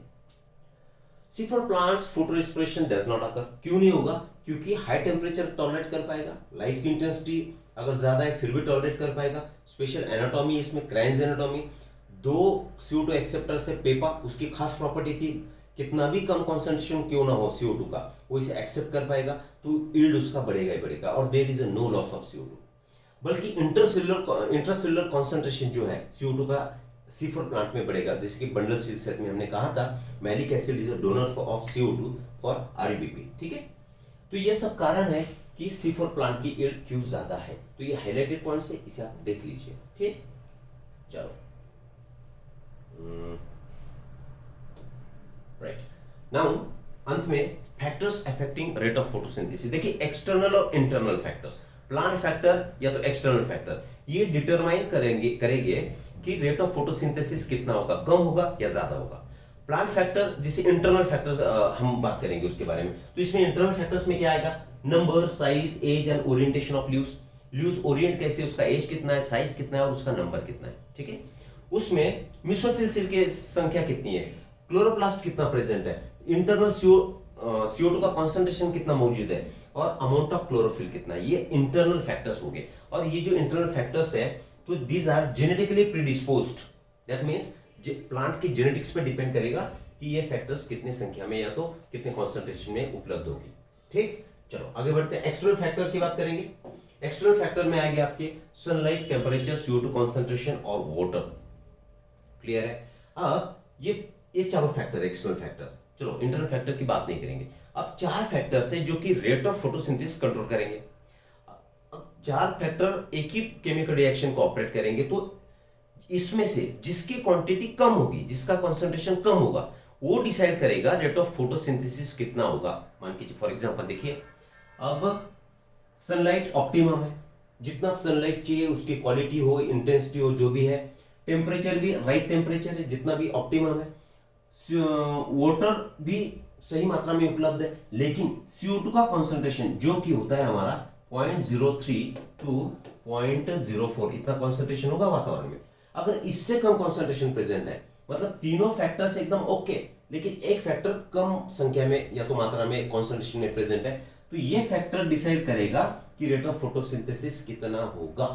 C four plants photorespiration does not occur, क्यों नहीं होगा, क्योंकि हाई टेम्परेचर टॉलरेट कर पाएगा, लाइट की इंटेंसिटी अगर ज्यादा है फिर भी टॉलरेट कर पाएगा, स्पेशल एनाटॉमी इसमें क्राइंस एनाटॉमी, 2 CO2 एक्सेप्टर से पेपा, उसकी खास प्रॉपर्टी थी कितना भी कम कॉन्सेंट्रेशन क्यों ना हो CO2 का, वो इसे एक्सेप्ट कर पाएगा, तो यील्ड उसका बढ़ेगा ही बढ़ेगा, और there is no loss of CO2। बल्कि इंट्रासेलुलर कॉन्सेंट्रेशन जो है CO2 का C4 प्लांट में बढ़ेगा, जैसे कि बंडल शीर्षक में हमने कहा था malic acid is a donor of CO2 for RBP, ठीक है। तो ये सब कारण है कि C4 प्लांट की यील्ड क्यों ज्यादा है, तो ये हाइलाइटेड पॉइंट्स है, इसे आप देख लीजिए, ठीक। चलो राइट, नाउ अंत में factors affecting rate of photosynthesis. देखिए एक्सटर्नल और इंटरनल फैक्टर्स, प्लांट फैक्टर या तो एक्सटर्नल फैक्टर, ये डिटरमाइन करेंगे कि रेट ऑफ फोटोसिंथेसिस कितना होगा, कम होगा या ज्यादा होगा। प्लांट फैक्टर जिसे इंटरनल फैक्टर्स हम बात करेंगे उसके बारे में, तो इसमें इंटरनल फैक्टर्स में क्या आएगा, number, size, age and orientation of leaves, leaves orient कैसे, उसका एज कितना है, साइज कितना है और उसका नंबर कितना है, ठीक है। उसमें मेसोफिल सेल की संख्या कितनी है, क्लोरोप्लास्ट कितना प्रेजेंट है, इंटरनल CO2 का कॉन्सेंट्रेशन कितना मौजूद है, और अमाउंट ऑफ क्लोरोफिल कितना है, ये इंटरनल फैक्टर्स हो गए। और ये जो इंटरनल फैक्टर्स है तो these are genetically predisposed, that means plant की जेनेटिक्स पे डिपेंड करेगा कि ये फैक्टर्स कितनी संख्या में या तो कितने कॉन्सेंट्रेशन में उपलब्ध होगी, ठीक। चलो आगे बढ़ते हैं, एक्सटर्नल फैक्टर की बात करेंगे। एक्सटर्नल फैक्टर में आएंगे आपके सनलाइट, टेम्परेचर, CO2 कॉन्सेंट्रेशन और वाटर, क्लियर है। अब ये चारों फैक्टर एक्सटर्नल फैक्टर, चलो इंटरनल फैक्टर की बात नहीं करेंगे। अब 4 फैक्टर्स है जो कि रेट ऑफ फोटोसिंथेसिस कंट्रोल करेंगे। अब 4 फैक्टर एक ही केमिकल रिएक्शन को ऑपरेट करेंगे, तो इसमें से जिसकी क्वांटिटी कम होगी, जिसका कंसंट्रेशन कम होगा, वो डिसाइड करेगा रेट ऑफ फोटोसिंथेसिस कितना होगा। मान कीजिए फॉर एग्जांपल देखिए, अब सनलाइट ऑप्टिमम है, जितना सनलाइट चाहिए उसकी क्वालिटी हो, इंटेंसिटी हो, जो भी है, टेम्परेचर भी राइट टेम्परेचर है, जितना भी ऑप्टिमम है, वाटर भी सही मात्रा में उपलब्ध है, लेकिन CO2 का कंसंट्रेशन जो कि होता है हमारा 0.03 टू 0.04, इतना कंसंट्रेशन होगा वातावरण में। अगर इससे कम कंसंट्रेशन प्रेजेंट है, मतलब तीनों फैक्टर्स एकदम ओके, लेकिन एक फैक्टर कम संख्या में या तो मात्रा में कंसंट्रेशन में प्रेजेंट है, तो ये फैक्टर डिसाइड करेगा कि रेट ऑफ फोटोसिंथेसिस कितना होगा।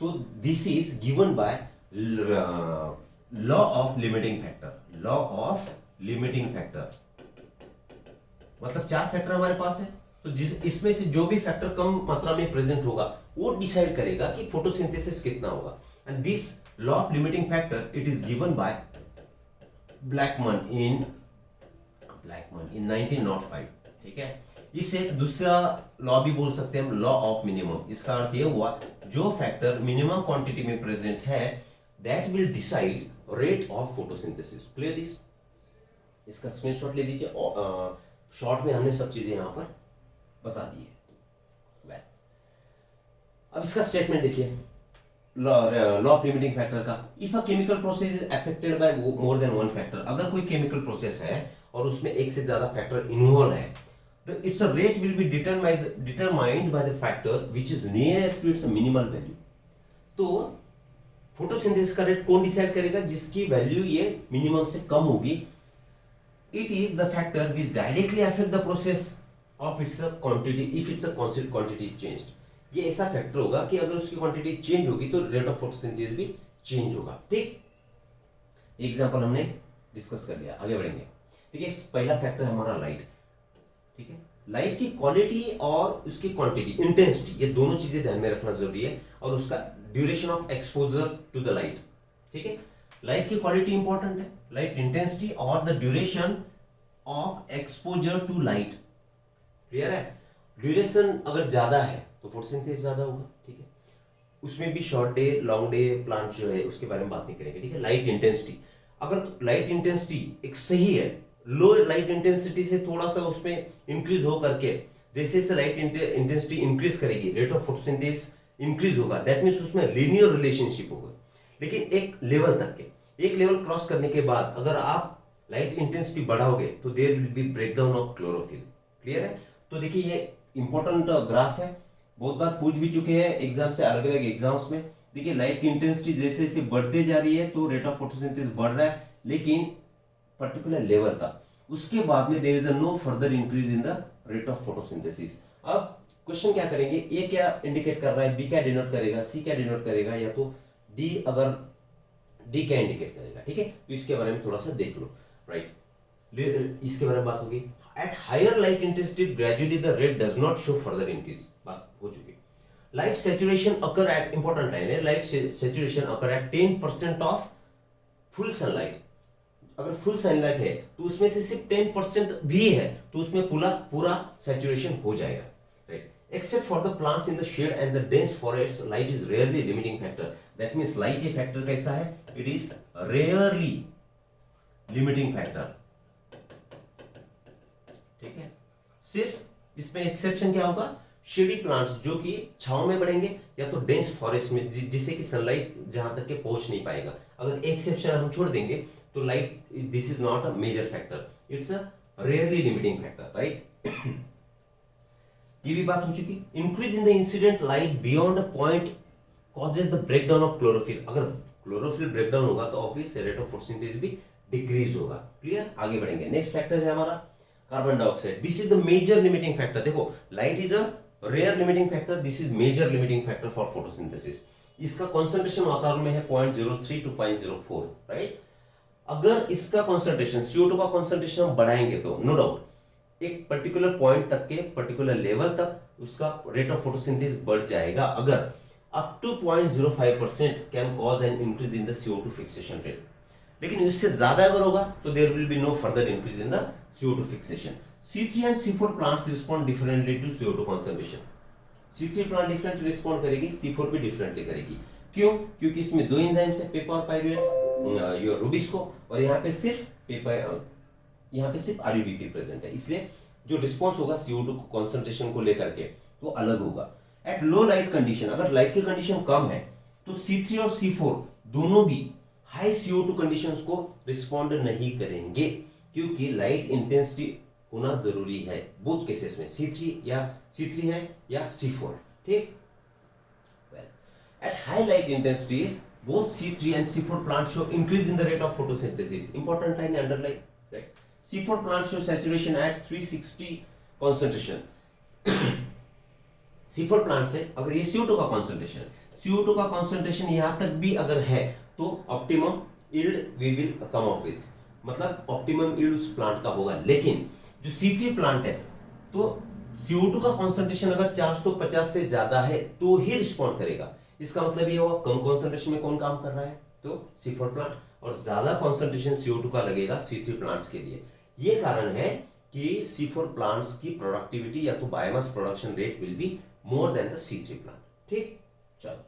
तो this is given by law of limiting factor, law of limiting factor, मतलब 4 फैक्टर हमारे पास है, तो इसमें से जो भी फैक्टर कम मात्रा में प्रेजेंट होगा वो डिसाइड करेगा कि फोटोसिंथेसिस कितना होगा। And this law of limiting factor it is given by Blackman in 1905, ठीक है। इसे दूसरा लॉ भी बोल सकते हैं हम, लॉ ऑफ मिनिमम। इसका अर्थ ये हुआ जो फैक्टर मिनिमम क्वांटिटी में प्रेजेंट है that will decide rate of photosynthesis. Clear this, इसका स्क्रीनशॉट ले लीजिए, शॉर्ट में हमने सब चीजें यहां पर बता दी है। अब इसका स्टेटमेंट देखिए, लॉ ऑफ लिमिटिंग फैक्टर का, if a chemical process is affected by more than one factor, अगर कोई केमिकल प्रोसेस है और उसमें एक से ज्यादा फैक्टर इन्वॉल्व है, its a rate will be determined by the factor which is nearest to its minimal value. तो फोटोसिंथेसिस का रेट कौन डिसाइड करेगा? जिसकी वैल्यू ये मिनिमम से कम होगी. It is the factor which directly affect the process of its quantity if it's quantity is changed. ये ऐसा फैक्टर होगा कि अगर उसकी क्वांटिटी चेंज होगी तो रेट ऑफ फोटोसिंथेसिस भी चेंज होगा. ठीक, एग्जांपल हमने डिस्कस कर लिया, आगे बढ़ेंगे. ठीक है, पहला फैक्टर हमारा लाइट. ठीक है, लाइट की क्वालिटी और उसकी क्वांटिटी, इंटेंसिटी, ये दोनों चीजें ध्यान में रखना जरूरी है. और उसका duration of exposure to the light. ठीक है, लाइट की क्वालिटी इंपॉर्टेंट है, लाइट इंटेंसिटी और the duration of exposure to light. Clear है? ड्यूरेशन अगर ज्यादा है तो फोटोसिंथेसिस ज्यादा होगा. ठीक है, उसमें भी short day long day plant जो है उसके बारे में बात नहीं करेंगे. ठीक है, लाइट इंटेंसिटी, अगर लाइट इंटेंसिटी एक सही है, लो लाइट इंटेंसिटी से थोड़ा सा उसमें इंक्रीज हो करके जैसे जैसे लाइट इंटेंसिटी इंक्रीज करेगी रेट ऑफ फोटोसिंथेसिस इंक्रीज होगा. दैट मींस उसमें लीनियर रिलेशनशिप होगा. लेकिन एक लेवल तक के, एक लेवल क्रॉस करने के बाद अगर आप लाइट इंटेंसिटी बढ़ाओगे तो there will be breakdown of chlorophyll. Clear है? तो देखिए ये इंपॉर्टेंट ग्राफ है, बहुत बार पूछ भी चुके हैं एग्जाम से, अलग अलग एग्जाम्स में. देखिए लाइट की इंटेंसिटी जैसे जैसे बढ़ते जा रही है तो रेट ऑफ फोटोसिंथेसिस बढ़ रहा है, लेकिन पर्टिकुलर लेवल तक. उसके बाद में there is no further increase in the rate of photosynthesis. अब क्वेश्चन क्या करेंगे, ए क्या इंडिकेट कर रहा है, बी क्या डिनोट करेगा, सी क्या डिनोट करेगा, या तो डी, अगर डी क्या इंडिकेट करेगा. ठीक है, तो इसके बारे में थोड़ा सा देख लो. राइट, इसके बारे में बात होगी. At higher light intensity gradually the rate does not show further increase. बात हो चुकी. Light saturation occur at, important line है, light saturation occur at 10% of full sunlight. अगर फुल सनलाइट है तो उसमें से सिर्फ 10% भी है तो उसमें पूरा सैचुरेशन हो जाएगा. Right, except for the plants in the shade and the dense forest light is rarely limiting factor. That means light ये फैक्टर कैसा है, it is rarely limiting factor. ठीक है, सिर्फ इसमें एक्सेप्शन क्या होगा, शेडी प्लांट्स जो कि छांव में बढ़ेंगे या तो डेंस फॉरेस्ट में जिसे कि सनलाइट जहां तक के पहुंच नहीं पाएगा. अगर एक्सेप्शन हम छोड़ देंगे तो light, this is not a major factor, it's a rarely limiting factor. Right, ये भी बात हो चुकी. Increase in the incident light beyond a point causes the breakdown of chlorophyll. अगर क्लोरोफिल ब्रेकडाउन होगा तो ऑब्वियस रेट ऑफ फोटोसिंथेसिस भी decrease होगा. क्लियर, आगे बढ़ेंगे. नेक्स्ट फैक्टर है हमारा carbon dioxide. This is the major limiting factor. देखो light is a rare limiting factor, this is major limiting factor for photosynthesis. इसका कॉन्सेंट्रेशन वातावरण में है 0.03 to 0.04. राइट, अगर इसका कॉन्सेंट्रेशन CO2 का कॉन्सेंट्रेशन हम बढ़ाएंगे तो नो डाउट एक पर्टिकुलर पॉइंट तक के, पर्टिकुलर लेवल तक उसका रेट ऑफ फोटोसिंथेसिस बढ़ जाएगा. अगर up to 0.05% can cause an increase in the CO2 fixation rate. लेकिन इससे ज्यादा अगर होगा तो there will be no further increase in the CO2 fixation. C3 and C4 plants respond differently to CO2 concentration. C3 plant differently respond करेगी, C4 भी differently करेगी. क्यों? क्योंकि इसमें दो एंजाइम्स है, पेपा और पायरुवेट, योर रूबिस्को, और यहाँ पे सिर्फ RUBP प्रेजेंट है. इसलिए जो रिस्पॉन्स होगा CO2 कॉन्सेंट्रेशन को लेकर के तो अलग होगा. एट लो लाइट कंडीशन, अगर लाइट की कंडीशन कम है तो C3 और C4 दोनों भी हाई CO2 कंडीशंस को रिस्पॉन्ड नहीं करेंगे, क्योंकि लाइट इंटेंसिटी होना जरूरी है बोथ केसेस में, C3 है या C4. ठीक, well at high light intensities both C3 and C4 plants show increase in the rate of photosynthesis. Important line underline, right? C4 plants show saturation at 360 concentration. C4 plants है, अगर ये CO2 का concentration, CO2 का concentration यहाँ तक भी अगर है तो optimum yield we will come up with. मतलब optimum yield उस प्लांट का होगा. लेकिन जो C3 प्लांट है तो CO2 का कॉन्सेंट्रेशन अगर 450 से ज्यादा है तो ही रिस्पॉन्ड करेगा. इसका मतलब ये होगा कम कॉन्सेंट्रेशन में कौन काम कर रहा है तो C4 प्लांट, और ज्यादा कॉन्सेंट्रेशन CO2 का लगेगा C3 प्लांट्स के लिए. ये कारण है कि C4 प्लांट्स की प्रोडक्टिविटी या तो biomass production rate will be more than the C3 plant. ठीक, चलो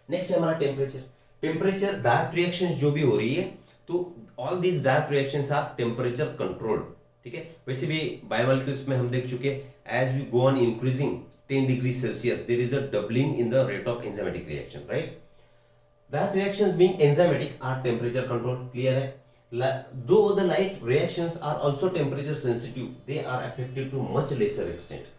नेक्स्ट है हमारा टेम्परेचर. टेम्परेचर डायरेक्ट रिएक्शंस जो भी हो रही है तो all these direct reactions are temperature controlled. ठीक है, वैसे भी बायोमोलिक्यूल्स में हम देख चुके, as we go on increasing 10 degrees Celsius, there is a doubling in the rate of enzymatic reaction, right? That reactions being enzymatic are temperature controlled. Clear है? though the light reactions are also temperature sensitive, they are affected to much lesser extent.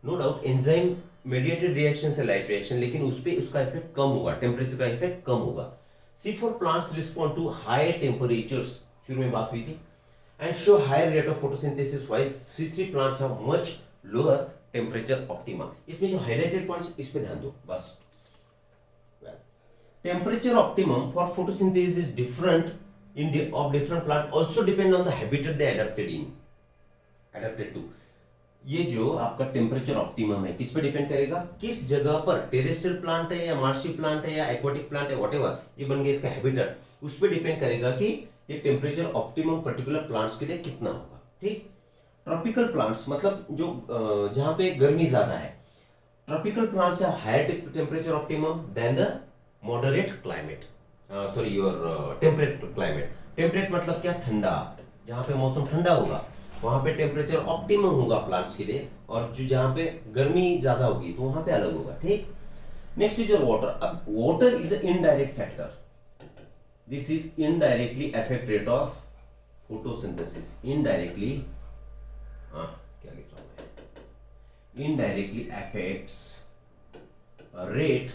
No doubt enzyme mediated reaction से light reaction, लेकिन उस पे उसका effect कम होगा, temperature का effect कम होगा. C4 plants respond to high temperatures, शुरू में बात हुई थी, and show higher rate of photosynthesis, while C3 plants have much lower temperature optima. इसमें जो highlighted points इस पे ध्यान दो बस. Temperature optimum for photosynthesis is different of different plant, also depend on the habitat they adapted to. ये जो आपका टेम्परेचर ऑप्टिमम है किस पे डिपेंड करेगा, किस जगह पर, टेरेस्ट्रियल प्लांट है या मार्शी प्लांट है या एक्वाटिक प्लांट है, व्हाटएवर ये बन गया इसका हैबिटेट, उस पे डिपेंड करेगा कि ये टेम्परेचर ऑप्टिमम पर्टिकुलर प्लांट्स के लिए कितना होगा. ठीक. ट्रॉपिकल प्लांट्स मतलब जो जहां पे गर्मी ज्यादा है, ट्रॉपिकल प्लांट्स है higher temperature optimum than the moderate climate, sorry your temperate climate. Temperate मतलब क्या, ठंडा, जहां पे मौसम ठंडा होगा वहां पे टेम्परेचर ऑप्टिमम होगा प्लांट्स के लिए, और जो जहां पे गर्मी ज्यादा होगी तो वहां पे अलग होगा. ठीक. Next is your water. अब water is a indirect factor. This is indirectly affect rate of photosynthesis. Indirectly क्या लिख रहा हूं, indirectly affects rate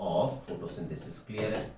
of photosynthesis. Clear है.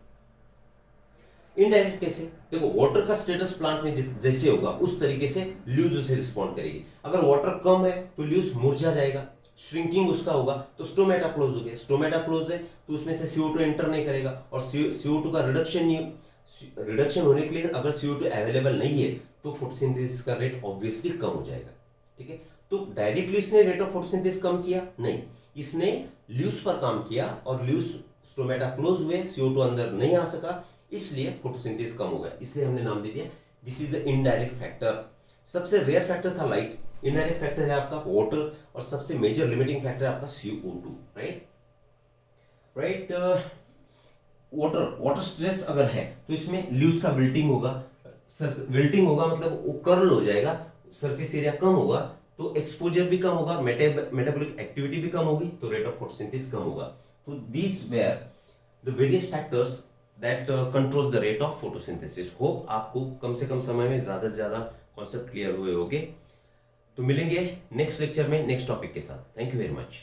इनडायरेक्ट कैसे, देखो वाटर का स्टेटस प्लांट में जैसे होगा उस तरीके से ल्यूज उसे रिस्पॉन्ड करेगी. अगर वाटर कम है तो ल्यूज मुरझा जाएगा, श्रिंकिंग उसका होगा, तो स्टोमेटा क्लोज हो गया. स्टोमेटा क्लोज है तो उसमें से CO2 एंटर नहीं करेगा, और CO2 का रिडक्शन होने के लिए अगर CO2 अवेलेबल नहीं है तो फोटोसिंथेसिस का रेट ऑब्वियसली कम हो जाएगा. ठीक है. तो डायरेक्टली इसने रेट ऑफ फोटोसिंथेसिस कम किया नहीं, इसने ल्यूज पर काम किया, और ल्यूज स्टोमेटा क्लोज हुए, CO2 अंदर नहीं आ सका, इसलिए फोटोसिंथेसिस कम हो गया. इसलिए हमने नाम दे दिया this is the indirect factor. सबसे रेयर फैक्टर था लाइट, इनडायरेक्ट फैक्टर है आपका वाटर, और सबसे मेजर लिमिटिंग फैक्टर है आपका CO2. राइट. वाटर स्ट्रेस अगर है तो इसमें ल्यूज का विल्टिंग होगा. विल्टिंग होगा मतलब वो कर्ल हो जाएगा, सरफेस एरिया कम होगा, तो एक्सपोजर भी कम होगा, मेटाबॉलिक एक्टिविटी भी कम होगी, तो रेट ऑफ फोटोसिंथेसिस कम होगा. तो these where the various factors that control the rate of photosynthesis. Hope आपको कम से कम समय में ज्यादा से ज्यादा कॉन्सेप्ट क्लियर हुए होंगे. तो मिलेंगे नेक्स्ट लेक्चर में नेक्स्ट टॉपिक के साथ. Thank you very much.